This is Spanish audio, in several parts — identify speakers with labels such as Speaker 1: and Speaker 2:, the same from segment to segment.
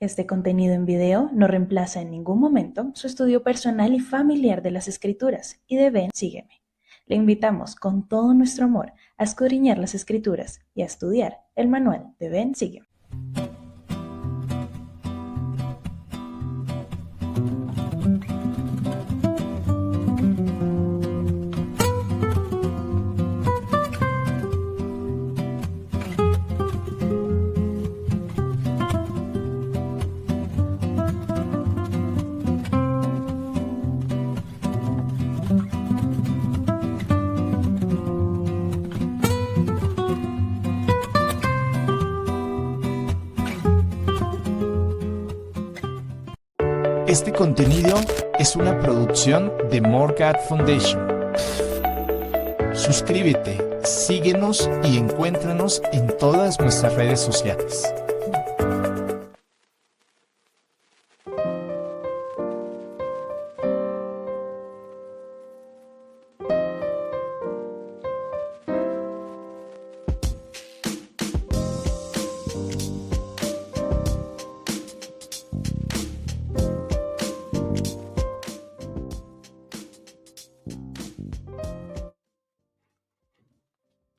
Speaker 1: Este contenido en video no reemplaza en ningún momento su estudio personal y familiar de las Escrituras y de Ven, sígueme. Le invitamos con todo nuestro amor a escudriñar las Escrituras y a estudiar el manual de Ven, sígueme.
Speaker 2: Este contenido es una producción de More God Foundation. Suscríbete, síguenos y encuéntranos en todas nuestras redes sociales.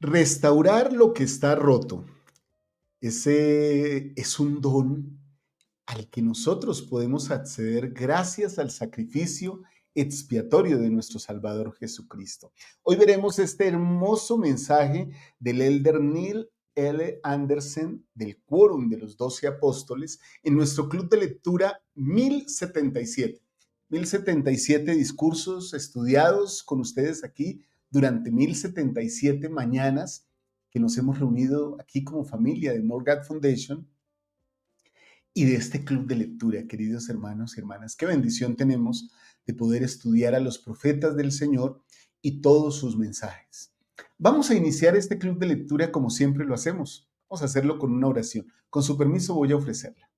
Speaker 3: Restaurar lo que está roto. Ese es un don al que nosotros podemos acceder gracias al sacrificio expiatorio de nuestro Salvador Jesucristo. Hoy veremos este hermoso mensaje del elder Neil L. Anderson del Quórum de los 12 Apóstoles en nuestro club de lectura 1077. 1077 discursos estudiados con ustedes aquí durante 1077 mañanas que nos hemos reunido aquí como familia de More God Foundation y de este club de lectura, queridos hermanos y hermanas. Qué bendición tenemos de poder estudiar a los profetas del Señor y todos sus mensajes. Vamos a iniciar este club de lectura como siempre lo hacemos. Vamos a hacerlo con una oración. Con su permiso voy a ofrecerla.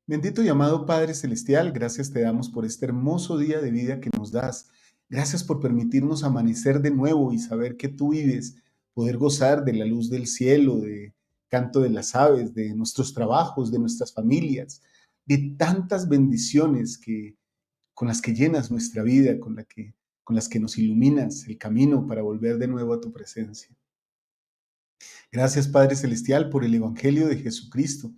Speaker 3: Bendito y amado Padre Celestial, gracias te damos por este hermoso día de vida que nos das. Gracias por permitirnos amanecer de nuevo y saber que tú vives, poder gozar de la luz del cielo, de canto de las aves, de nuestros trabajos, de nuestras familias, de tantas bendiciones con las que llenas nuestra vida, con las que nos iluminas el camino para volver de nuevo a tu presencia. Gracias, Padre Celestial, por el Evangelio de Jesucristo,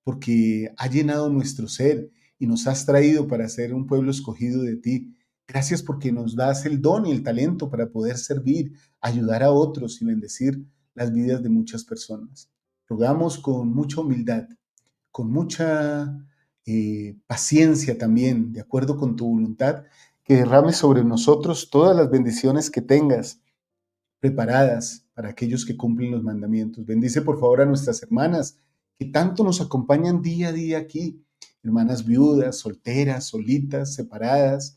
Speaker 3: porque ha llenado nuestro ser y nos has traído para ser un pueblo escogido de ti. Gracias porque nos das el don y el talento para poder servir, ayudar a otros y bendecir las vidas de muchas personas. Rogamos con mucha humildad, con mucha paciencia también, de acuerdo con tu voluntad, que derrames sobre nosotros todas las bendiciones que tengas preparadas para aquellos que cumplen los mandamientos. Bendice por favor a nuestras hermanas que tanto nos acompañan día a día aquí, hermanas viudas, solteras, solitas, separadas.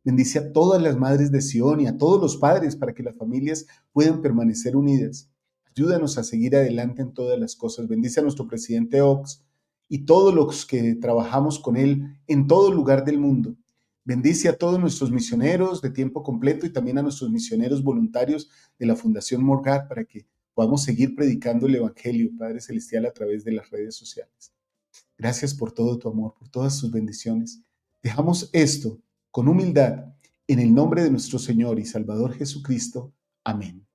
Speaker 3: Bendice a todas las madres de Sión y a todos los padres para que las familias puedan permanecer unidas. Ayúdanos a seguir adelante en todas las cosas. Bendice a nuestro presidente Ox y todos los que trabajamos con él en todo lugar del mundo. Bendice a todos nuestros misioneros de tiempo completo y también a nuestros misioneros voluntarios de la Fundación More God para que podamos seguir predicando el Evangelio, Padre Celestial, a través de las redes sociales. Gracias por todo tu amor, por todas sus bendiciones. Dejamos esto con humildad en el nombre de nuestro Señor y Salvador Jesucristo. Amén.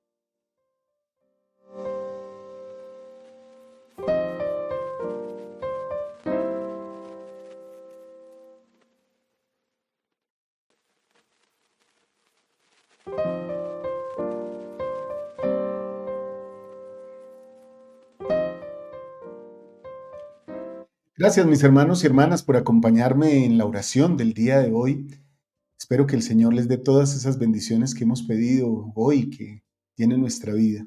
Speaker 3: Gracias, mis hermanos y hermanas, por acompañarme en la oración del día de hoy. Espero que el Señor les dé todas esas bendiciones que hemos pedido hoy, que tiene nuestra vida.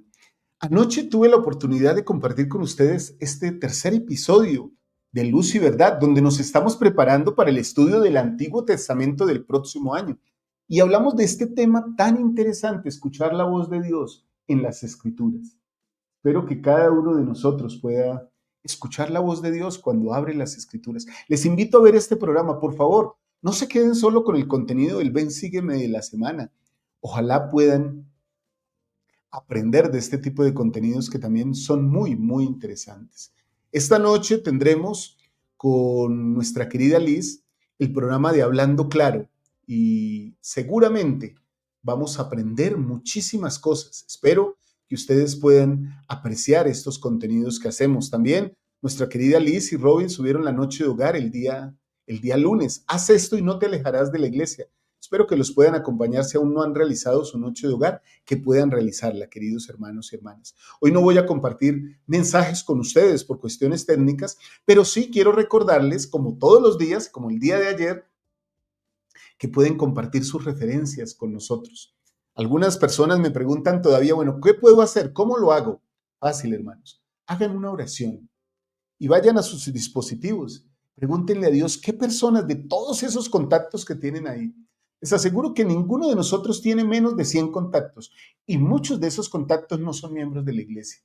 Speaker 3: Anoche tuve la oportunidad de compartir con ustedes este tercer episodio de Luz y Verdad, donde nos estamos preparando para el estudio del Antiguo Testamento del próximo año. Y hablamos de este tema tan interesante, escuchar la voz de Dios en las Escrituras. Espero que cada uno de nosotros pueda escuchar la voz de Dios cuando abre las Escrituras. Les invito a ver este programa, por favor. No se queden solo con el contenido del Ven, sígueme de la semana. Ojalá puedan aprender de este tipo de contenidos que también son muy, muy interesantes. Esta noche tendremos con nuestra querida Liz el programa de Hablando Claro y seguramente vamos a aprender muchísimas cosas. Espero que ustedes puedan apreciar estos contenidos que hacemos. También nuestra querida Liz y Robin subieron la noche de hogar el día lunes. Haz esto y no te alejarás de la iglesia. Espero que los puedan acompañar si aún no han realizado su noche de hogar, que puedan realizarla, queridos hermanos y hermanas. Hoy no voy a compartir mensajes con ustedes por cuestiones técnicas, pero sí quiero recordarles, como todos los días, como el día de ayer, que pueden compartir sus referencias con nosotros. Algunas personas me preguntan todavía, bueno, ¿qué puedo hacer? ¿Cómo lo hago? Fácil, hermanos. Hagan una oración y vayan a sus dispositivos. Pregúntenle a Dios qué personas de todos esos contactos que tienen ahí. Les aseguro que ninguno de nosotros tiene menos de 100 contactos y muchos de esos contactos no son miembros de la iglesia.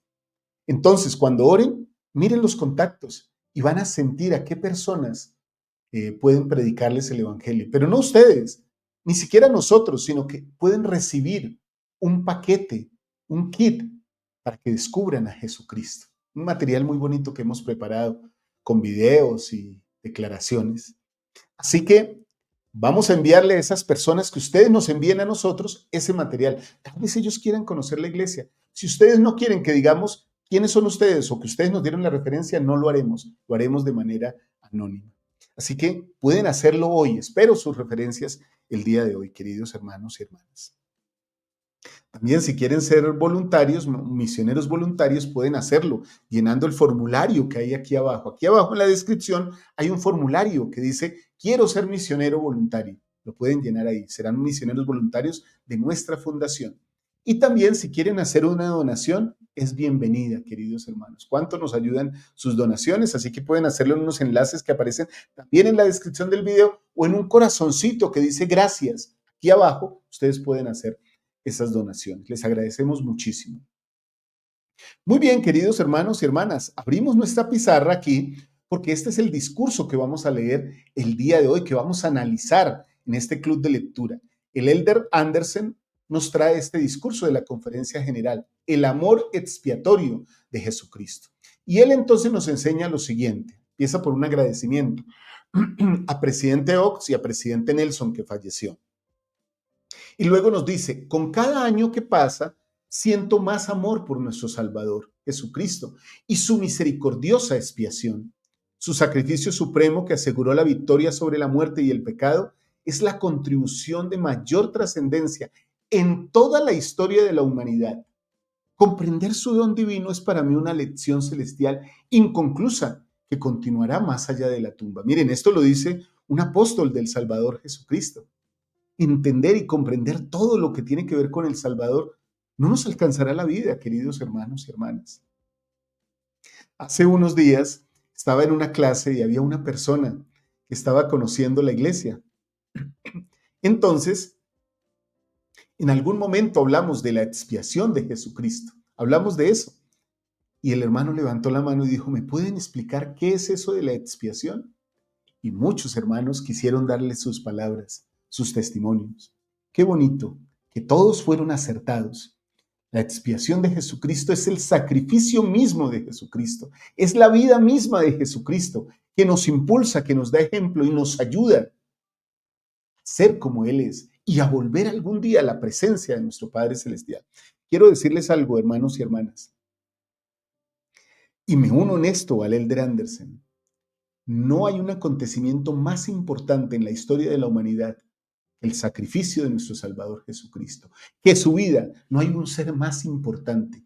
Speaker 3: Entonces, cuando oren, miren los contactos y van a sentir a qué personas pueden predicarles el evangelio. Pero no ustedes, ni siquiera nosotros, sino que pueden recibir un paquete, un kit para que descubran a Jesucristo. Un material muy bonito que hemos preparado con videos y declaraciones. Así que vamos a enviarle a esas personas que ustedes nos envíen a nosotros ese material. Tal vez ellos quieran conocer la iglesia. Si ustedes no quieren que digamos quiénes son ustedes o que ustedes nos dieron la referencia, no lo haremos. Lo haremos de manera anónima. Así que pueden hacerlo hoy. Espero sus referencias el día de hoy, queridos hermanos y hermanas. También si quieren ser voluntarios, misioneros voluntarios, pueden hacerlo llenando el formulario que hay aquí abajo. Aquí abajo en la descripción hay un formulario que dice, quiero ser misionero voluntario. Lo pueden llenar ahí. Serán misioneros voluntarios de nuestra fundación. Y también si quieren hacer una donación, es bienvenida, queridos hermanos. ¿Cuánto nos ayudan sus donaciones? Así que pueden hacerlo en unos enlaces que aparecen también en la descripción del video o en un corazoncito que dice gracias. Aquí abajo ustedes pueden hacer esas donaciones. Les agradecemos muchísimo. Muy bien, queridos hermanos y hermanas, abrimos nuestra pizarra aquí porque este es el discurso que vamos a leer el día de hoy, que vamos a analizar en este club de lectura. El Elder Andersen nos trae este discurso de la conferencia general, el amor expiatorio de Jesucristo. Y él entonces nos enseña lo siguiente, empieza por un agradecimiento a presidente Oaks y a presidente Nelson que falleció. Y luego nos dice, con cada año que pasa, siento más amor por nuestro Salvador, Jesucristo, y su misericordiosa expiación. Su sacrificio supremo que aseguró la victoria sobre la muerte y el pecado es la contribución de mayor trascendencia en toda la historia de la humanidad. Comprender su don divino es para mí una lección celestial inconclusa que continuará más allá de la tumba. Miren, esto lo dice un apóstol del Salvador Jesucristo. Entender y comprender todo lo que tiene que ver con el Salvador, no nos alcanzará la vida, queridos hermanos y hermanas. Hace unos días estaba en una clase y había una persona que estaba conociendo la iglesia. Entonces, en algún momento hablamos de la expiación de Jesucristo. Hablamos de eso. Y el hermano levantó la mano y dijo, ¿me pueden explicar qué es eso de la expiación? Y muchos hermanos quisieron darle sus palabras, sus testimonios. Qué bonito que todos fueron acertados. La expiación de Jesucristo es el sacrificio mismo de Jesucristo. Es la vida misma de Jesucristo que nos impulsa, que nos da ejemplo y nos ayuda a ser como Él es y a volver algún día a la presencia de nuestro Padre Celestial. Quiero decirles algo, hermanos y hermanas, y me uno en esto al Elder Andersen. No hay un acontecimiento más importante en la historia de la humanidad que el sacrificio de nuestro Salvador Jesucristo, que su vida. No hay un ser más importante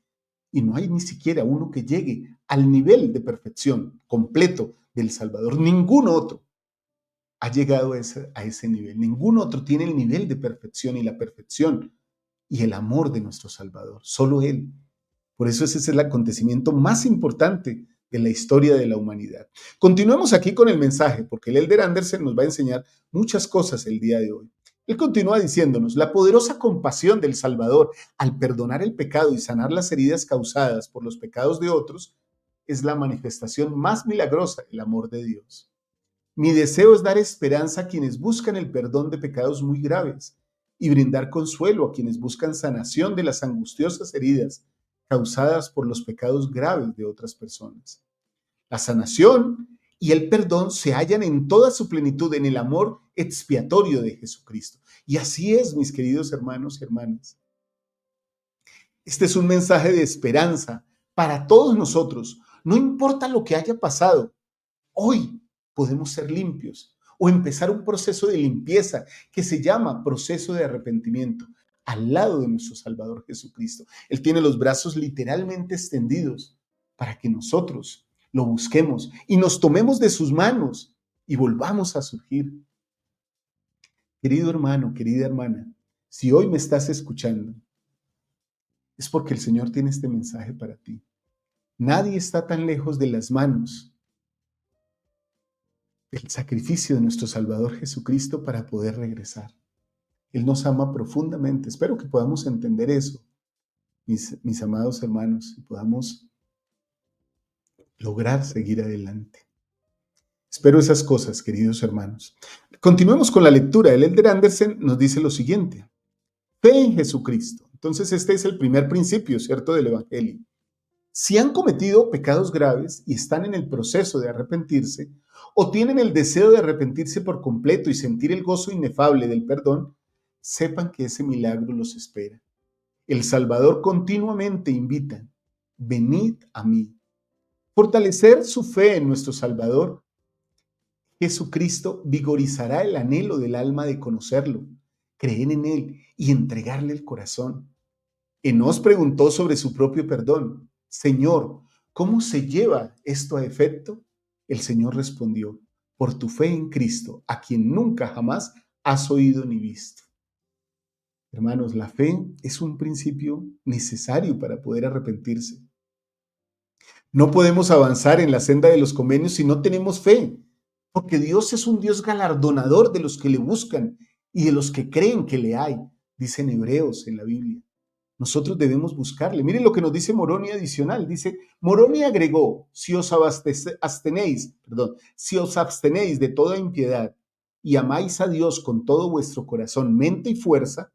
Speaker 3: y no hay ni siquiera uno que llegue al nivel de perfección completo del Salvador. Ningún otro ha llegado a ese nivel. Ningún otro tiene el nivel de perfección y la perfección y el amor de nuestro Salvador. Solo Él. Por eso ese es el acontecimiento más importante de la historia de la humanidad. Continuemos aquí con el mensaje, porque el Elder Andersen nos va a enseñar muchas cosas el día de hoy. Él continúa diciéndonos, la poderosa compasión del Salvador al perdonar el pecado y sanar las heridas causadas por los pecados de otros es la manifestación más milagrosa del amor de Dios. Mi deseo es dar esperanza a quienes buscan el perdón de pecados muy graves y brindar consuelo a quienes buscan sanación de las angustiosas heridas causadas por los pecados graves de otras personas. La sanación y el perdón se hallan en toda su plenitud en el amor expiatorio de Jesucristo. Y así es, mis queridos hermanos y hermanas. Este es un mensaje de esperanza para todos nosotros. No importa lo que haya pasado, hoy podemos ser limpios o empezar un proceso de limpieza que se llama proceso de arrepentimiento al lado de nuestro Salvador Jesucristo. Él tiene los brazos literalmente extendidos para que nosotros lo busquemos y nos tomemos de sus manos y volvamos a surgir. Querido hermano, querida hermana, si hoy me estás escuchando, es porque el Señor tiene este mensaje para ti. Nadie está tan lejos de las manos del sacrificio de nuestro Salvador Jesucristo para poder regresar. Él nos ama profundamente. Espero que podamos entender eso, mis amados hermanos, y podamos lograr seguir adelante. Espero esas cosas, queridos hermanos. Continuemos con la lectura. El Elder Andersen nos dice lo siguiente. Fe en Jesucristo. Entonces este es el primer principio, ¿cierto?, del Evangelio. Si han cometido pecados graves y están en el proceso de arrepentirse, o tienen el deseo de arrepentirse por completo y sentir el gozo inefable del perdón, sepan que ese milagro los espera. El Salvador continuamente invita, venid a mí. Fortalecer su fe en nuestro Salvador Jesucristo vigorizará el anhelo del alma de conocerlo, creer en Él y entregarle el corazón. Enos preguntó sobre su propio perdón. Señor, ¿cómo se lleva esto a efecto? El Señor respondió, por tu fe en Cristo, a quien nunca jamás has oído ni visto. Hermanos, la fe es un principio necesario para poder arrepentirse. No podemos avanzar en la senda de los convenios si no tenemos fe, porque Dios es un Dios galardonador de los que le buscan y de los que creen que le hay, dicen Hebreos en la Biblia. Nosotros debemos buscarle. Miren lo que nos dice Moroni adicional. Dice, Moroni agregó, si os abstenéis de toda impiedad y amáis a Dios con todo vuestro corazón, mente y fuerza,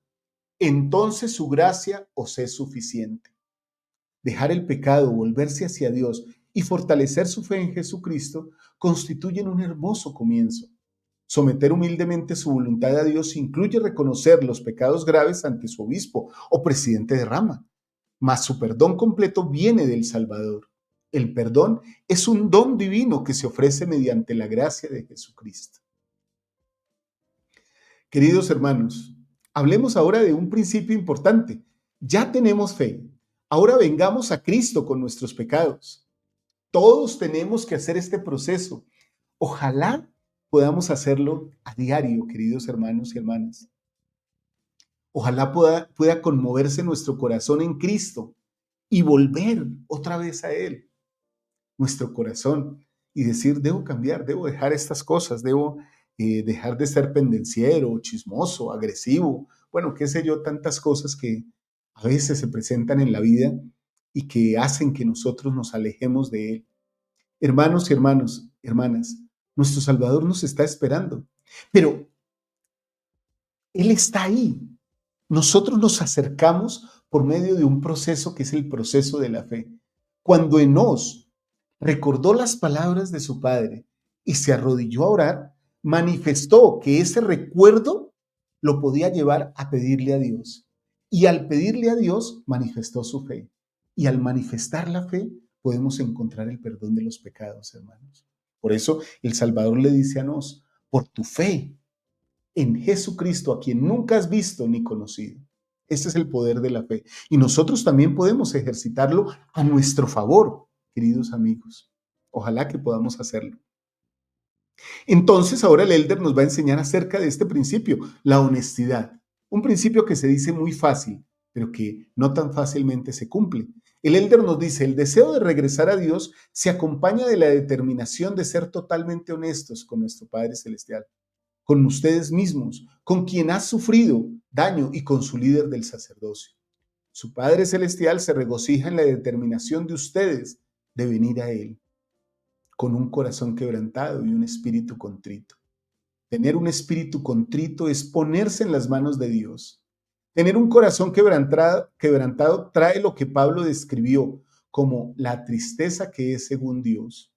Speaker 3: entonces su gracia os es suficiente. Dejar el pecado, volverse hacia Dios y fortalecer su fe en Jesucristo constituyen un hermoso comienzo. Someter humildemente su voluntad a Dios incluye reconocer los pecados graves ante su obispo o presidente de rama, mas su perdón completo viene del Salvador. El perdón es un don divino que se ofrece mediante la gracia de Jesucristo. Queridos hermanos, hablemos ahora de un principio importante. Ya tenemos fe. Ahora vengamos a Cristo con nuestros pecados. Todos tenemos que hacer este proceso. Ojalá podamos hacerlo a diario, queridos hermanos y hermanas. Ojalá pueda conmoverse nuestro corazón en Cristo y volver otra vez a Él, nuestro corazón, y decir, debo cambiar, debo dejar estas cosas, debo dejar de ser pendenciero, chismoso, agresivo, bueno, qué sé yo, tantas cosas que a veces se presentan en la vida y que hacen que nosotros nos alejemos de Él. Hermanos y hermanas, nuestro Salvador nos está esperando, pero Él está ahí. Nosotros nos acercamos por medio de un proceso que es el proceso de la fe. Cuando Enós recordó las palabras de su padre y se arrodilló a orar, manifestó que ese recuerdo lo podía llevar a pedirle a Dios. Y al pedirle a Dios, manifestó su fe. Y al manifestar la fe, podemos encontrar el perdón de los pecados, hermanos. Por eso el Salvador le dice a Enós, por tu fe en Jesucristo, a quien nunca has visto ni conocido. Ese es el poder de la fe. Y nosotros también podemos ejercitarlo a nuestro favor, queridos amigos. Ojalá que podamos hacerlo. Entonces, ahora el Elder nos va a enseñar acerca de este principio, la honestidad. Un principio que se dice muy fácil, pero que no tan fácilmente se cumple. El Elder nos dice, el deseo de regresar a Dios se acompaña de la determinación de ser totalmente honestos con nuestro Padre Celestial, con ustedes mismos, con quien has sufrido daño y con su líder del sacerdocio. Su Padre Celestial se regocija en la determinación de ustedes de venir a Él con un corazón quebrantado y un espíritu contrito. Tener un espíritu contrito es ponerse en las manos de Dios. Tener un corazón quebrantado trae lo que Pablo describió como la tristeza que es según Dios.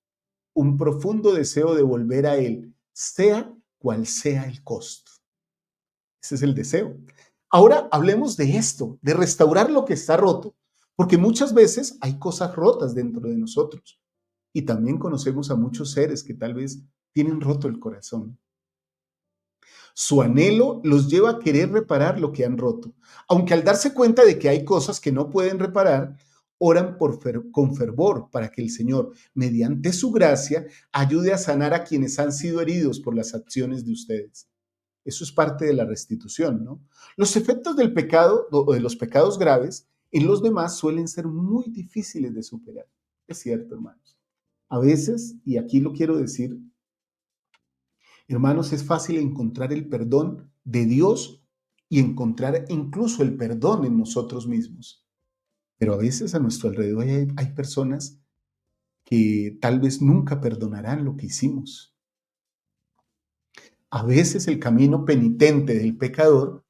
Speaker 3: un profundo deseo de volver a Él, sea cual sea el costo. Ese es el deseo. Ahora hablemos de esto, de restaurar lo que está roto, porque muchas veces hay cosas rotas dentro de nosotros y también conocemos a muchos seres que tal vez tienen roto el corazón. Su anhelo los lleva a querer reparar lo que han roto, aunque al darse cuenta de que hay cosas que no pueden reparar, oran con fervor para que el Señor, mediante su gracia, ayude a sanar a quienes han sido heridos por las acciones de ustedes. Eso es parte de la restitución, ¿no? Los efectos del pecado o de los pecados graves en los demás suelen ser muy difíciles de superar. Es cierto, hermanos. A veces, y aquí lo quiero decir, hermanos, es fácil encontrar el perdón de Dios y encontrar incluso el perdón en nosotros mismos. Pero a veces a nuestro alrededor hay personas que tal vez nunca perdonarán lo que hicimos. A veces el camino penitente del pecador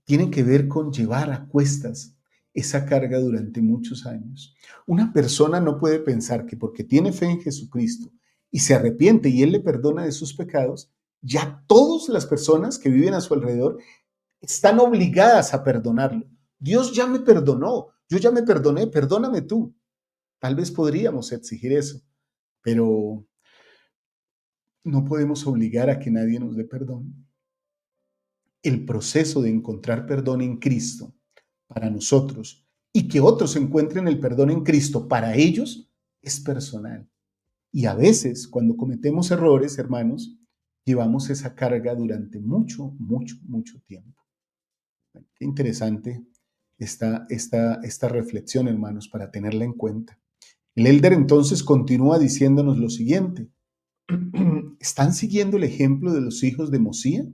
Speaker 3: tiene que ver con llevar a cuestas esa carga durante muchos años. Una persona no puede pensar que porque tiene fe en Jesucristo y se arrepiente y Él le perdona de sus pecados, ya todas las personas que viven a su alrededor están obligadas a perdonarlo. Dios ya me perdonó, yo ya me perdoné, perdóname tú. Tal vez podríamos exigir eso, pero no podemos obligar a que nadie nos dé perdón. El proceso de encontrar perdón en Cristo para nosotros y que otros encuentren el perdón en Cristo para ellos es personal. Y a veces, cuando cometemos errores, hermanos, llevamos esa carga durante mucho, mucho, mucho tiempo. Qué interesante esta reflexión, hermanos, para tenerla en cuenta. El Elder entonces continúa diciéndonos lo siguiente. ¿Están siguiendo el ejemplo de los hijos de Mosía?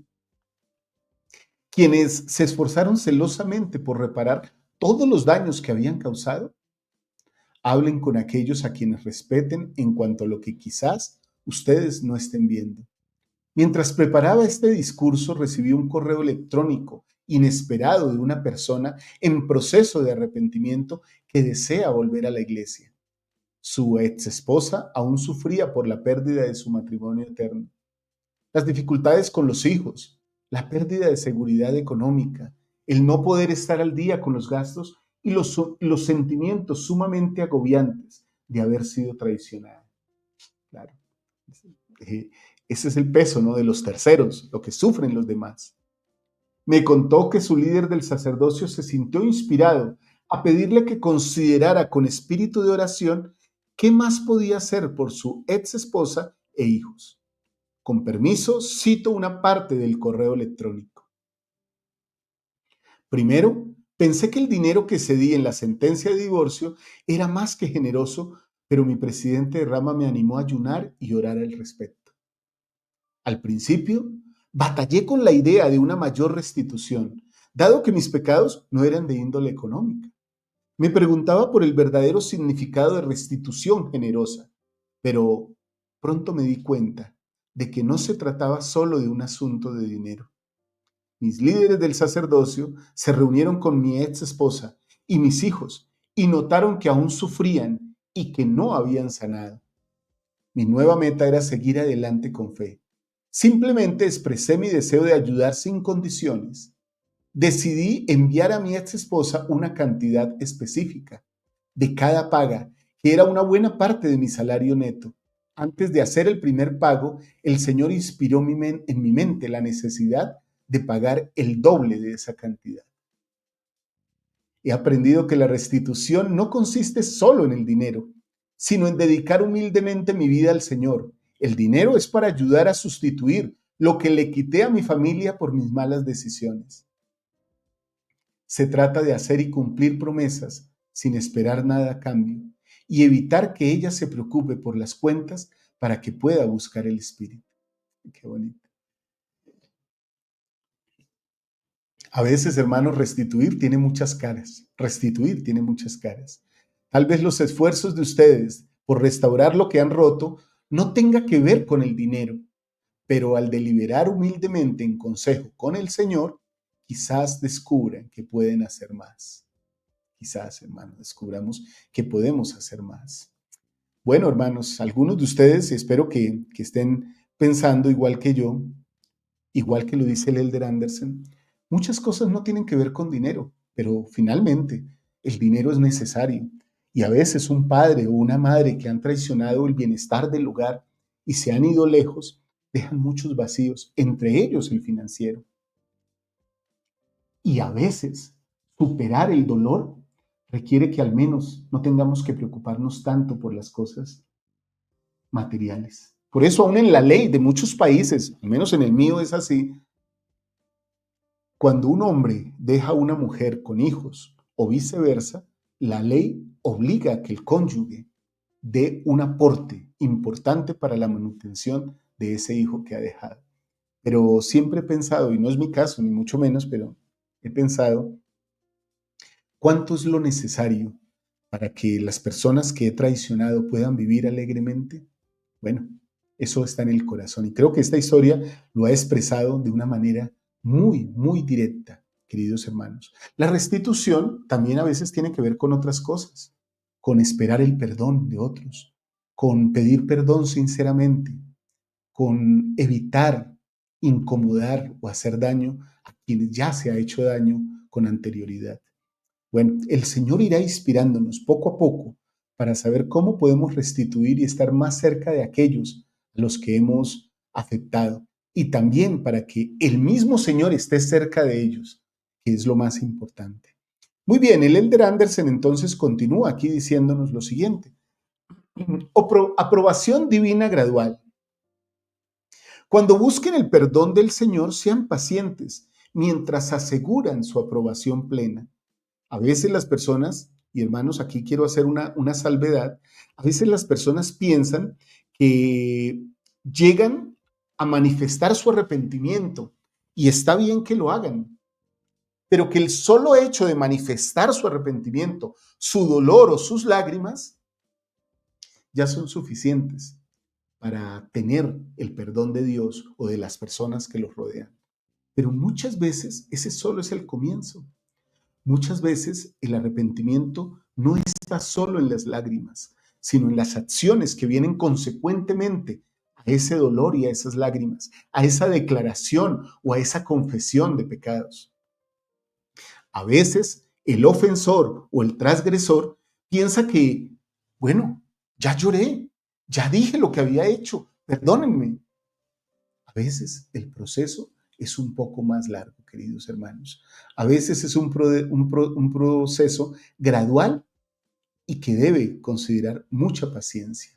Speaker 3: Quienes se esforzaron celosamente por reparar todos los daños que habían causado. Hablen con aquellos a quienes respeten en cuanto a lo que quizás ustedes no estén viendo. Mientras preparaba este discurso, recibí un correo electrónico inesperado de una persona en proceso de arrepentimiento que desea volver a la iglesia. Su ex esposa aún sufría por la pérdida de su matrimonio eterno. Las dificultades con los hijos, la pérdida de seguridad económica, el no poder estar al día con los gastos y los sentimientos sumamente agobiantes de haber sido traicionada. Claro, ese es el peso, ¿no?, de los terceros, lo que sufren los demás. Me contó que su líder del sacerdocio se sintió inspirado a pedirle que considerara con espíritu de oración qué más podía hacer por su ex esposa e hijos. Con permiso, cito una parte del correo electrónico. Primero, pensé que el dinero que cedí en la sentencia de divorcio era más que generoso, pero mi presidente de rama me animó a ayunar y orar al respecto. Al principio, batallé con la idea de una mayor restitución, dado que mis pecados no eran de índole económica. Me preguntaba por el verdadero significado de restitución generosa, pero pronto me di cuenta de que no se trataba solo de un asunto de dinero. Mis líderes del sacerdocio se reunieron con mi ex esposa y mis hijos y notaron que aún sufrían y que no habían sanado. Mi nueva meta era seguir adelante con fe. Simplemente expresé mi deseo de ayudar sin condiciones. Decidí enviar a mi ex esposa una cantidad específica de cada paga, que era una buena parte de mi salario neto. Antes de hacer el primer pago, el Señor inspiró en mi mente la necesidad de pagar el doble de esa cantidad. He aprendido que la restitución no consiste solo en el dinero, sino en dedicar humildemente mi vida al Señor. El dinero es para ayudar a sustituir lo que le quité a mi familia por mis malas decisiones. Se trata de hacer y cumplir promesas sin esperar nada a cambio y evitar que ella se preocupe por las cuentas para que pueda buscar el Espíritu. Qué bonito. A veces, hermanos, restituir tiene muchas caras. Restituir tiene muchas caras. Tal vez los esfuerzos de ustedes por restaurar lo que han roto no tenga que ver con el dinero, pero al deliberar humildemente en consejo con el Señor, quizás descubran que pueden hacer más. Quizás, hermanos, descubramos que podemos hacer más. Bueno, hermanos, algunos de ustedes, espero que estén pensando igual que yo, igual que lo dice el Elder Anderson, muchas cosas no tienen que ver con dinero, pero finalmente el dinero es necesario. Y a veces un padre o una madre que han traicionado el bienestar del hogar y se han ido lejos, dejan muchos vacíos, entre ellos el financiero. Y a veces superar el dolor requiere que al menos no tengamos que preocuparnos tanto por las cosas materiales. Por eso aún en la ley de muchos países, al menos en el mío es así, cuando un hombre deja a una mujer con hijos o viceversa, la ley obliga a que el cónyuge dé un aporte importante para la manutención de ese hijo que ha dejado. Pero siempre he pensado, y no es mi caso, ni mucho menos, pero he pensado, ¿cuánto es lo necesario para que las personas que he traicionado puedan vivir alegremente? Bueno, eso está en el corazón y creo que esta historia lo ha expresado de una manera muy, muy directa, queridos hermanos. La restitución también a veces tiene que ver con otras cosas, con esperar el perdón de otros, con pedir perdón sinceramente, con evitar incomodar o hacer daño a quienes ya se ha hecho daño con anterioridad. Bueno, el Señor irá inspirándonos poco a poco para saber cómo podemos restituir y estar más cerca de aquellos a los que hemos afectado y también para que el mismo Señor esté cerca de ellos, que es lo más importante. Muy bien, el Elder Anderson entonces continúa aquí diciéndonos lo siguiente. Aprobación divina gradual. Cuando busquen el perdón del Señor, sean pacientes mientras aseguran su aprobación plena. A veces las personas, y hermanos, aquí quiero hacer una salvedad, a veces las personas piensan que llegan a manifestar su arrepentimiento y está bien que lo hagan, pero que el solo hecho de manifestar su arrepentimiento, su dolor o sus lágrimas, ya son suficientes para tener el perdón de Dios o de las personas que los rodean. Pero muchas veces ese solo es el comienzo. Muchas veces el arrepentimiento no está solo en las lágrimas, sino en las acciones que vienen consecuentemente a ese dolor y a esas lágrimas, a esa declaración o a esa confesión de pecados. A veces el ofensor o el transgresor piensa que, bueno, ya lloré, ya dije lo que había hecho, perdónenme. A veces el proceso es un poco más largo, queridos hermanos. A veces es un proceso gradual y que debe considerar mucha paciencia.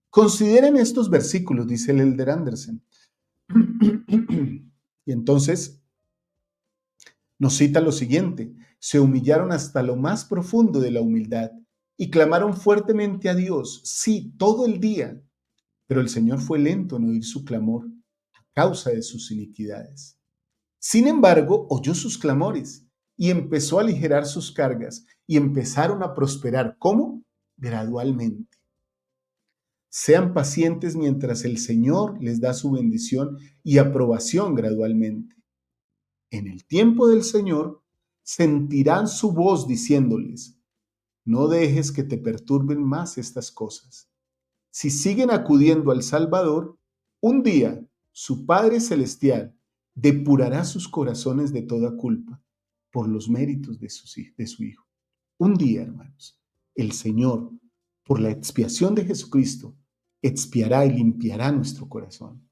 Speaker 3: Consideren estos versículos, dice el Elder Anderson. Y entonces nos cita lo siguiente: se humillaron hasta lo más profundo de la humildad y clamaron fuertemente a Dios, sí, todo el día, pero el Señor fue lento en oír su clamor a causa de sus iniquidades. Sin embargo, oyó sus clamores y empezó a aligerar sus cargas y empezaron a prosperar. ¿Cómo? Gradualmente. Sean pacientes mientras el Señor les da su bendición y aprobación gradualmente. En el tiempo del Señor sentirán su voz diciéndoles: no dejes que te perturben más estas cosas. Si siguen acudiendo al Salvador, un día su Padre Celestial depurará sus corazones de toda culpa por los méritos de su Hijo. Un día, hermanos, el Señor, por la expiación de Jesucristo, expiará y limpiará nuestro corazón.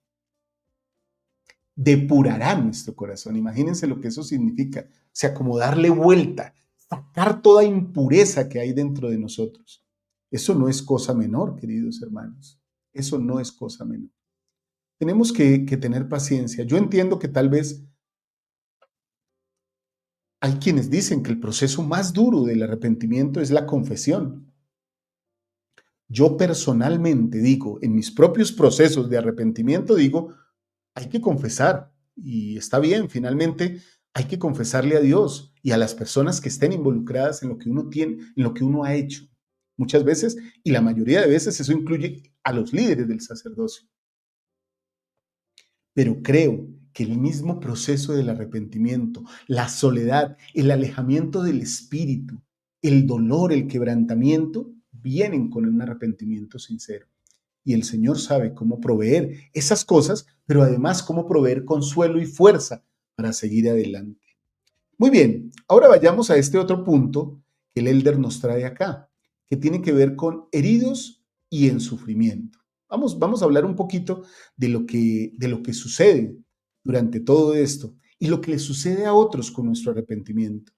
Speaker 3: Depurará nuestro corazón. Imagínense lo que eso significa. O sea, como darle vuelta, sacar toda impureza que hay dentro de nosotros. Eso no es cosa menor, queridos hermanos. Eso no es cosa menor. Tenemos que tener paciencia. Yo entiendo que tal vez hay quienes dicen que el proceso más duro del arrepentimiento es la confesión. Yo personalmente digo, en mis propios procesos de arrepentimiento, digo, hay que confesar y está bien, finalmente hay que confesarle a Dios y a las personas que estén involucradas en lo que uno tiene, en lo que uno ha hecho. Muchas veces, y la mayoría de veces, eso incluye a los líderes del sacerdocio. Pero creo que el mismo proceso del arrepentimiento, la soledad, el alejamiento del espíritu, el dolor, el quebrantamiento, vienen con un arrepentimiento sincero. Y el Señor sabe cómo proveer esas cosas, pero además cómo proveer consuelo y fuerza para seguir adelante. Muy bien, ahora vayamos a este otro punto que el Elder nos trae acá, que tiene que ver con heridos y en sufrimiento. Vamos a hablar un poquito de lo que sucede durante todo esto y lo que le sucede a otros con nuestro arrepentimiento.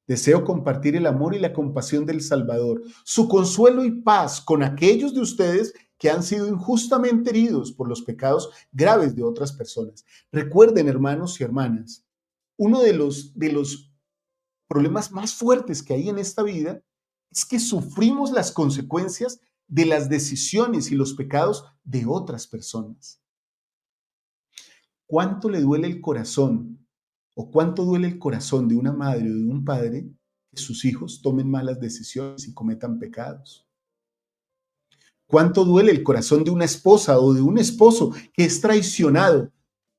Speaker 3: Deseo compartir el amor y la compasión del Salvador, su consuelo y paz con aquellos de ustedes que han sido injustamente heridos por los pecados graves de otras personas. Recuerden, hermanos y hermanas, uno de los problemas más fuertes que hay en esta vida es que sufrimos las consecuencias de las decisiones y los pecados de otras personas. ¿Cuánto le duele el corazón o cuánto duele el corazón de una madre o de un padre que sus hijos tomen malas decisiones y cometan pecados? ¿Cuánto duele el corazón de una esposa o de un esposo que es traicionado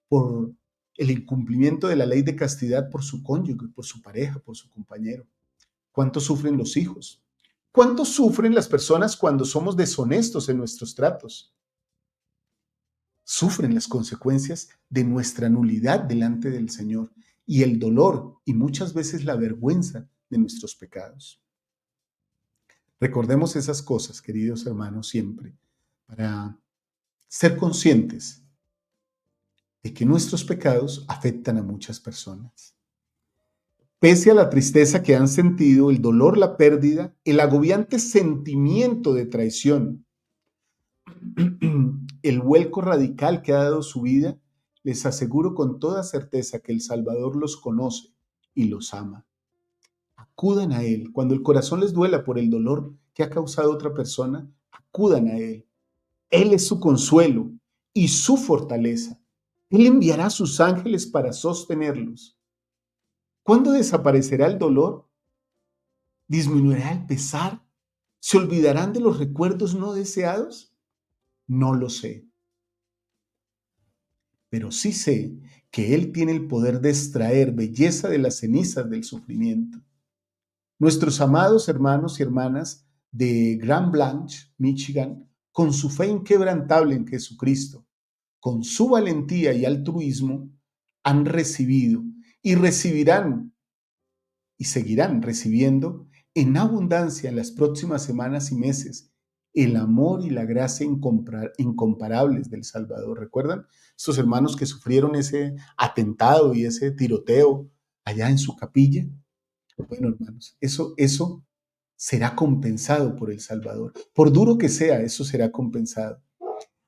Speaker 3: por el incumplimiento de la ley de castidad por su cónyuge, por su pareja, por su compañero? ¿Cuánto sufren los hijos? ¿Cuánto sufren las personas cuando somos deshonestos en nuestros tratos? Sufren las consecuencias de nuestra nulidad delante del Señor y el dolor y muchas veces la vergüenza de nuestros pecados. Recordemos esas cosas, queridos hermanos, siempre, para ser conscientes de que nuestros pecados afectan a muchas personas. Pese a la tristeza que han sentido, el dolor, la pérdida, el agobiante sentimiento de traición, el vuelco radical que ha dado su vida, les aseguro con toda certeza que el Salvador los conoce y los ama. Acudan a Él. Cuando el corazón les duela por el dolor que ha causado otra persona, acudan a Él. Él es su consuelo y su fortaleza. Él enviará a sus ángeles para sostenerlos. ¿Cuándo desaparecerá el dolor? ¿Disminuirá el pesar? ¿Se olvidarán de los recuerdos no deseados? No lo sé. Pero sí sé que Él tiene el poder de extraer belleza de las cenizas del sufrimiento. Nuestros amados hermanos y hermanas de Grand Blanche, Michigan, con su fe inquebrantable en Jesucristo, con su valentía y altruismo, han recibido y recibirán y seguirán recibiendo en abundancia en las próximas semanas y meses el amor y la gracia incomparables del Salvador. ¿Recuerdan? Estos hermanos que sufrieron ese atentado y ese tiroteo allá en su capilla. Bueno, hermanos, eso será compensado por el Salvador. Por duro que sea, eso será compensado.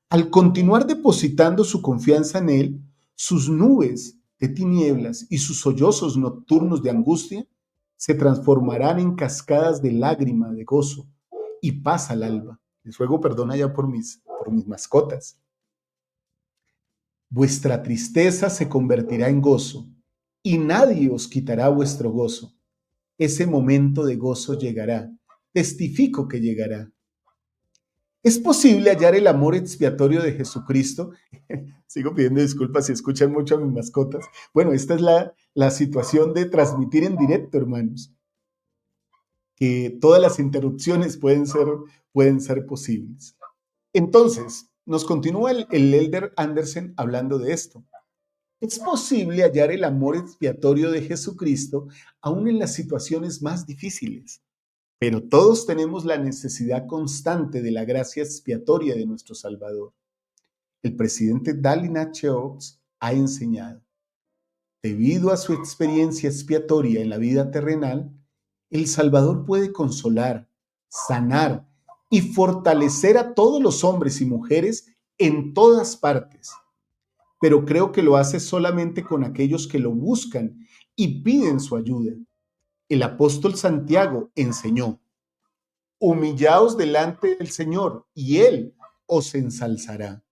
Speaker 3: Al continuar depositando su confianza en Él, sus nubes de tinieblas y sus sollozos nocturnos de angustia se transformarán en cascadas de lágrima, de gozo y paz al alba. Les ruego perdón allá por mis mascotas. Vuestra tristeza se convertirá en gozo y nadie os quitará vuestro gozo. Ese momento de gozo llegará. Testifico que llegará. ¿Es posible hallar el amor expiatorio de Jesucristo? Sigo pidiendo disculpas si escuchan mucho a mis mascotas. Bueno, esta es la situación de transmitir en directo, hermanos. Que todas las interrupciones pueden ser posibles. Entonces, nos continúa el Elder Andersen hablando de esto. Es posible hallar el amor expiatorio de Jesucristo aún en las situaciones más difíciles. Pero todos tenemos la necesidad constante de la gracia expiatoria de nuestro Salvador. El presidente Dallin H. Oaks ha enseñado, debido a su experiencia expiatoria en la vida terrenal, el Salvador puede consolar, sanar y fortalecer a todos los hombres y mujeres en todas partes. Pero creo que lo hace solamente con aquellos que lo buscan y piden su ayuda. El apóstol Santiago enseñó, humillaos delante del Señor y Él os ensalzará.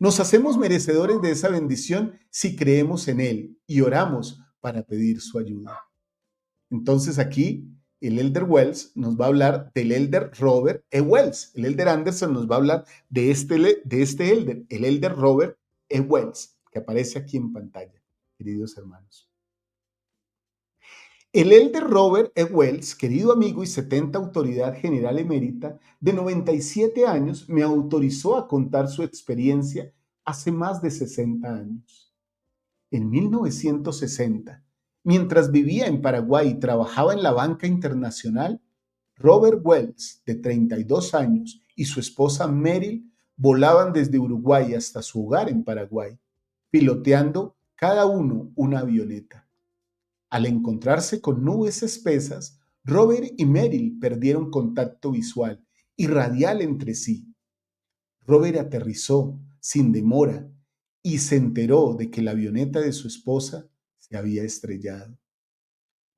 Speaker 3: Nos hacemos merecedores de esa bendición si creemos en Él y oramos para pedir su ayuda. Entonces aquí el Elder Wells nos va a hablar del Elder Robert E. Wells. El Elder Anderson nos va a hablar de este Elder, el Elder Robert E. Wells, que aparece aquí en pantalla, queridos hermanos. El elder Robert E. Wells, querido amigo y 70 autoridad general emérita, de 97 años, me autorizó a contar su experiencia hace más de 60 años. En 1960, mientras vivía en Paraguay y trabajaba en la banca internacional, Robert Wells, de 32 años, y su esposa Meryl volaban desde Uruguay hasta su hogar en Paraguay, piloteando cada uno una avioneta. Al encontrarse con nubes espesas, Robert y Meryl perdieron contacto visual y radial entre sí. Robert aterrizó sin demora y se enteró de que la avioneta de su esposa se había estrellado.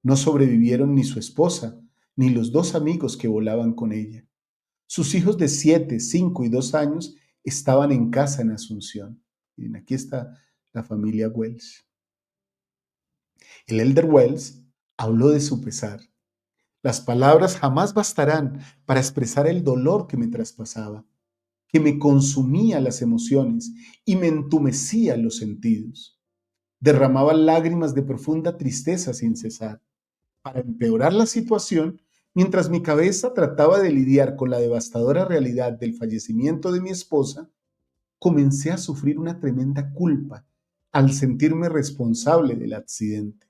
Speaker 3: No sobrevivieron ni su esposa ni los dos amigos que volaban con ella. Sus hijos de 7, 5 y 2 años estaban en casa en Asunción. Miren, aquí está la familia Wells. El elder Wells habló de su pesar. Las palabras jamás bastarán para expresar el dolor que me traspasaba, que me consumía las emociones y me entumecía los sentidos. Derramaba lágrimas de profunda tristeza sin cesar. Para empeorar la situación, mientras mi cabeza trataba de lidiar con la devastadora realidad del fallecimiento de mi esposa, comencé a sufrir una tremenda culpa al sentirme responsable del accidente.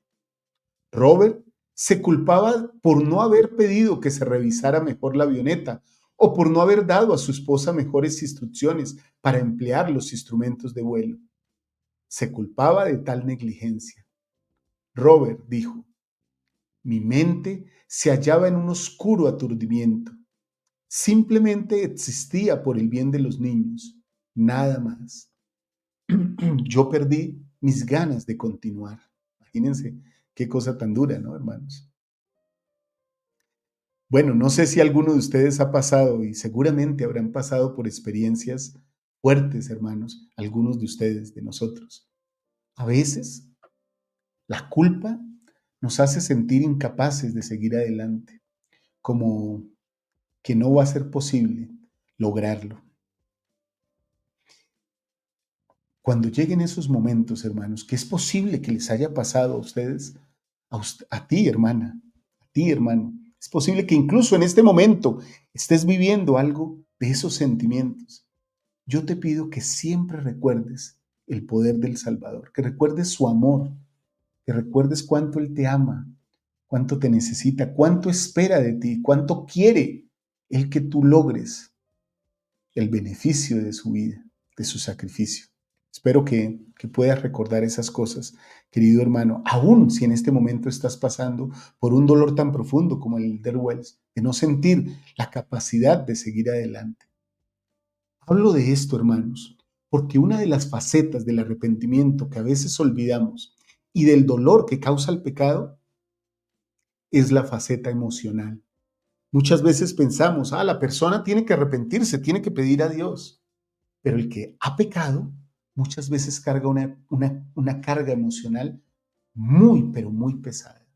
Speaker 3: Robert se culpaba por no haber pedido que se revisara mejor la avioneta o por no haber dado a su esposa mejores instrucciones para emplear los instrumentos de vuelo. Se culpaba de tal negligencia. Robert dijo: mi mente se hallaba en un oscuro aturdimiento. Simplemente existía por el bien de los niños, nada más. Yo perdí mis ganas de continuar. Imagínense qué cosa tan dura, ¿no, hermanos? Bueno, no sé si alguno de ustedes ha pasado y seguramente habrán pasado por experiencias fuertes, hermanos, algunos de ustedes, de nosotros. A veces la culpa nos hace sentir incapaces de seguir adelante, como que no va a ser posible lograrlo. Cuando lleguen esos momentos, hermanos, que es posible que les haya pasado a ustedes, a ti, hermana, a ti, hermano, es posible que incluso en este momento estés viviendo algo de esos sentimientos. Yo te pido que siempre recuerdes el poder del Salvador, que recuerdes su amor, que recuerdes cuánto Él te ama, cuánto te necesita, cuánto espera de ti, cuánto quiere Él que tú logres el beneficio de su vida, de su sacrificio. Espero que puedas recordar esas cosas, querido hermano, aun si en este momento estás pasando por un dolor tan profundo como el de Wells, de no sentir la capacidad de seguir adelante. Hablo de esto, hermanos, porque una de las facetas del arrepentimiento que a veces olvidamos y del dolor que causa el pecado es la faceta emocional. Muchas veces pensamos, la persona tiene que arrepentirse, tiene que pedir a Dios. Pero el que ha pecado muchas veces carga una carga emocional muy, pero muy pesada.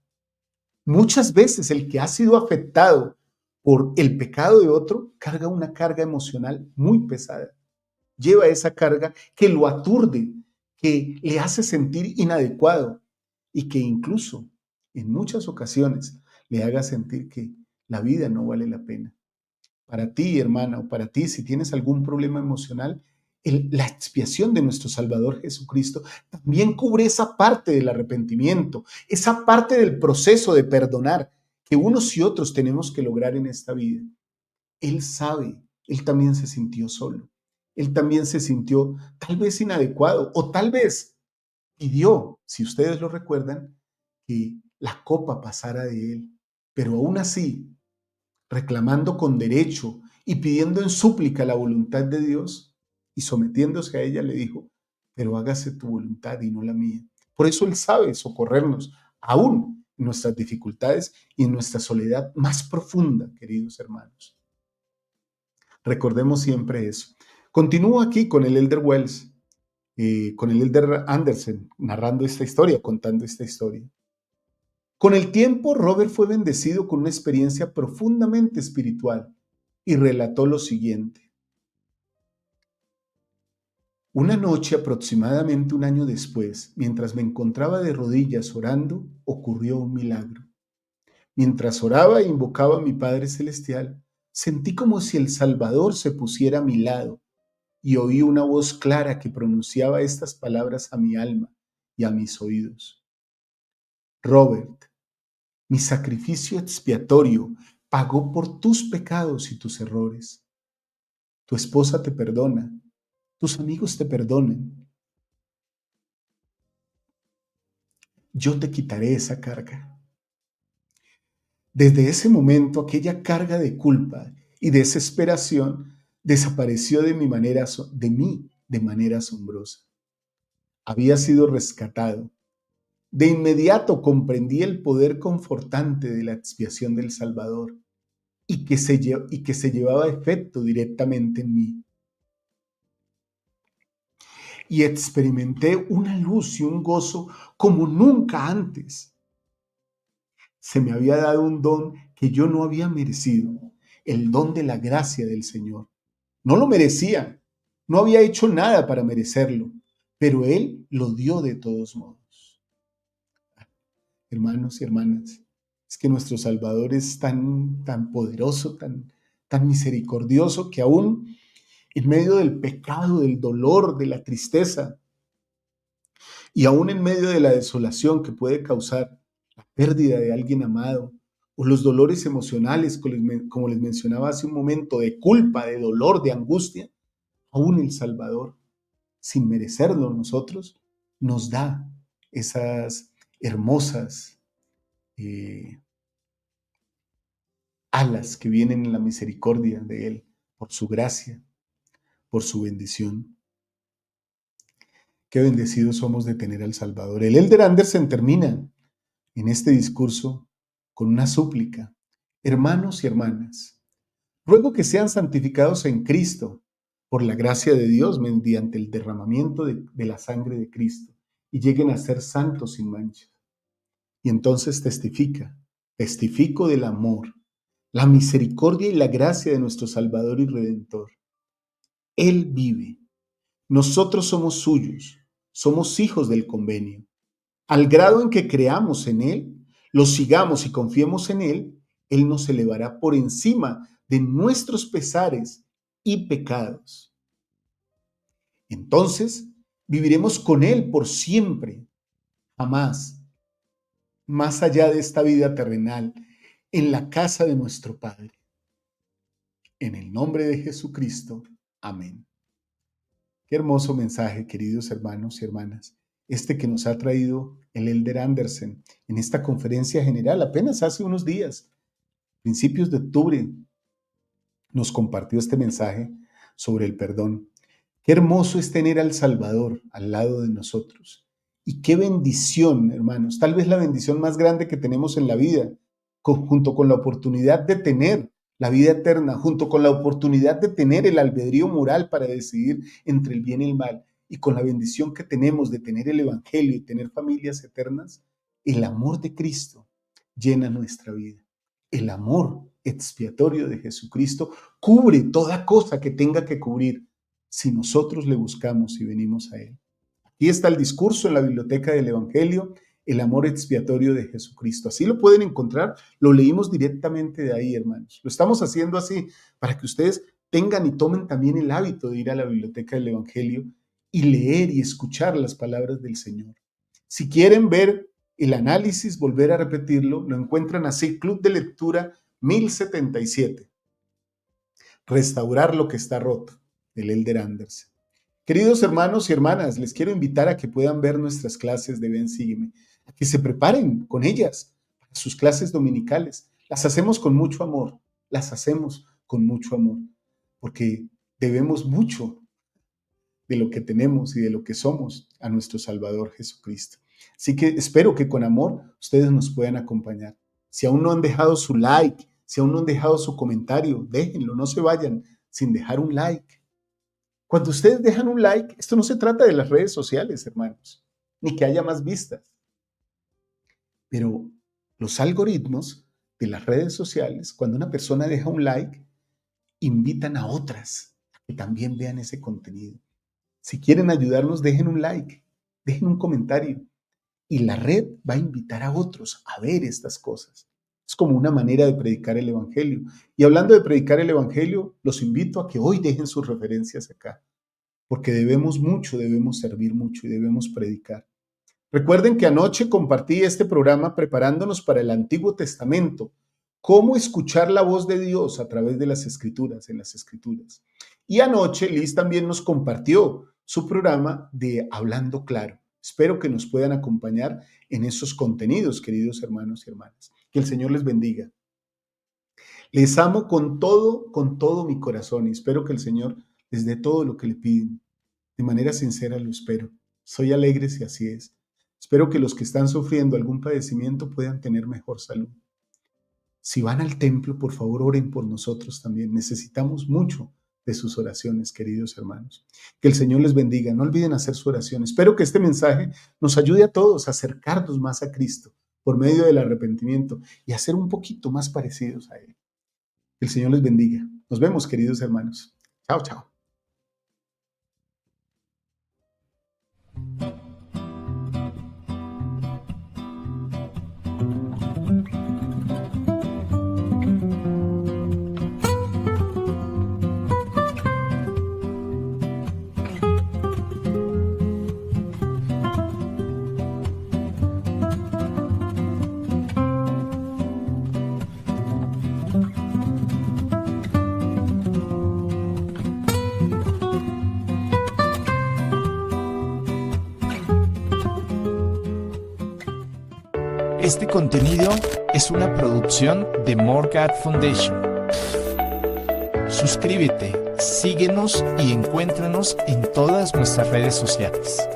Speaker 3: Muchas veces el que ha sido afectado por el pecado de otro carga una carga emocional muy pesada. Lleva esa carga que lo aturde, que le hace sentir inadecuado y que incluso en muchas ocasiones le haga sentir que la vida no vale la pena. Para ti, hermana, o para ti, si tienes algún problema emocional, la expiación de nuestro Salvador Jesucristo también cubre esa parte del arrepentimiento, esa parte del proceso de perdonar que unos y otros tenemos que lograr en esta vida. Él sabe, él también se sintió solo, él también se sintió tal vez inadecuado o tal vez pidió, si ustedes lo recuerdan, que la copa pasara de él, pero aún así reclamando con derecho y pidiendo en súplica la voluntad de Dios y sometiéndose a ella, le dijo: pero hágase tu voluntad y no la mía. Por eso Él sabe socorrernos, aún en nuestras dificultades y en nuestra soledad más profunda, queridos hermanos. Recordemos siempre eso. Continúo aquí con el elder Wells, con el elder Anderson, narrando esta historia, contando esta historia. Con el tiempo, Robert fue bendecido con una experiencia profundamente espiritual y relató lo siguiente. Una noche, aproximadamente un año después, mientras me encontraba de rodillas orando, ocurrió un milagro. Mientras oraba e invocaba a mi Padre Celestial, sentí como si el Salvador se pusiera a mi lado y oí una voz clara que pronunciaba estas palabras a mi alma y a mis oídos. Robert, mi sacrificio expiatorio pagó por tus pecados y tus errores. Tu esposa te perdona, tus amigos te perdonan. Yo te quitaré esa carga. Desde ese momento, aquella carga de culpa y desesperación desapareció de mí de manera asombrosa. Había sido rescatado. De inmediato comprendí el poder confortante de la expiación del Salvador y que se llevaba efecto directamente en mí. Y experimenté una luz y un gozo como nunca antes. Se me había dado un don que yo no había merecido, el don de la gracia del Señor. No lo merecía, no había hecho nada para merecerlo, pero Él lo dio de todos modos. Hermanos y hermanas, es que nuestro Salvador es tan poderoso, tan misericordioso, que aún en medio del pecado, del dolor, de la tristeza, y aún en medio de la desolación que puede causar la pérdida de alguien amado, o los dolores emocionales, como les mencionaba hace un momento, de culpa, de dolor, de angustia, aún el Salvador, sin merecerlo nosotros, nos da esas hermosas alas que vienen en la misericordia de Él, por su gracia, por su bendición. Qué bendecidos somos de tener al Salvador. El Elder Andersen termina en este discurso con una súplica. Hermanos y hermanas, ruego que sean santificados en Cristo por la gracia de Dios mediante el derramamiento de la sangre de Cristo y lleguen a ser santos sin mancha. Y entonces testifico del amor, la misericordia y la gracia de nuestro Salvador y Redentor. Él vive. Nosotros somos suyos, somos hijos del convenio. Al grado en que creamos en Él, lo sigamos y confiemos en Él, Él nos elevará por encima de nuestros pesares y pecados. Entonces, viviremos con Él por siempre, jamás, más allá de esta vida terrenal, en la casa de nuestro Padre. En el nombre de Jesucristo. Amén. Qué hermoso mensaje, queridos hermanos y hermanas, este que nos ha traído el Elder Andersen en esta conferencia general apenas hace unos días, principios de octubre, nos compartió este mensaje sobre el perdón. Qué hermoso es tener al Salvador al lado de nosotros. Y qué bendición, hermanos, tal vez la bendición más grande que tenemos en la vida, junto con la oportunidad de tener la vida eterna, junto con la oportunidad de tener el albedrío moral para decidir entre el bien y el mal, y con la bendición que tenemos de tener el Evangelio y tener familias eternas, el amor de Cristo llena nuestra vida. El amor expiatorio de Jesucristo cubre toda cosa que tenga que cubrir si nosotros le buscamos y venimos a Él. Aquí está el discurso en la biblioteca del Evangelio, el amor expiatorio de Jesucristo. Así lo pueden encontrar, lo leímos directamente de ahí, hermanos. Lo estamos haciendo así para que ustedes tengan y tomen también el hábito de ir a la biblioteca del Evangelio y leer y escuchar las palabras del Señor. Si quieren ver el análisis, volver a repetirlo, lo encuentran así, Club de Lectura 1077. Restaurar lo que está roto, del Elder Andersen. Queridos hermanos y hermanas, les quiero invitar a que puedan ver nuestras clases de Ven, Sígueme, a que se preparen con ellas para sus clases dominicales. Las hacemos con mucho amor, porque debemos mucho de lo que tenemos y de lo que somos a nuestro Salvador Jesucristo. Así que espero que con amor ustedes nos puedan acompañar. Si aún no han dejado su like, si aún no han dejado su comentario, déjenlo, no se vayan sin dejar un like. Cuando ustedes dejan un like, esto no se trata de las redes sociales, hermanos, ni que haya más vistas. Pero los algoritmos de las redes sociales, cuando una persona deja un like, invitan a otras a que también vean ese contenido. Si quieren ayudarnos, dejen un like, dejen un comentario y la red va a invitar a otros a ver estas cosas. Es como una manera de predicar el Evangelio. Y hablando de predicar el Evangelio, los invito a que hoy dejen sus referencias acá, porque debemos mucho, debemos servir mucho y debemos predicar. Recuerden que anoche compartí este programa preparándonos para el Antiguo Testamento, cómo escuchar la voz de Dios a través de las Escrituras, en las Escrituras. Y anoche Liz también nos compartió su programa de Hablando Claro. Espero que nos puedan acompañar en esos contenidos, queridos hermanos y hermanas. Que el Señor les bendiga. Les amo con todo mi corazón y espero que el Señor les dé todo lo que le piden. De manera sincera lo espero. Soy alegre si así es. Espero que los que están sufriendo algún padecimiento puedan tener mejor salud. Si van al templo, por favor, oren por nosotros también. Necesitamos mucho de sus oraciones, queridos hermanos. Que el Señor les bendiga. No olviden hacer su oración. Espero que este mensaje nos ayude a todos a acercarnos más a Cristo por medio del arrepentimiento y a ser un poquito más parecidos a Él. Que el Señor les bendiga. Nos vemos, queridos hermanos. Chao, chao.
Speaker 2: Este contenido es una producción de More God Foundation. Suscríbete, síguenos y encuéntranos en todas nuestras redes sociales.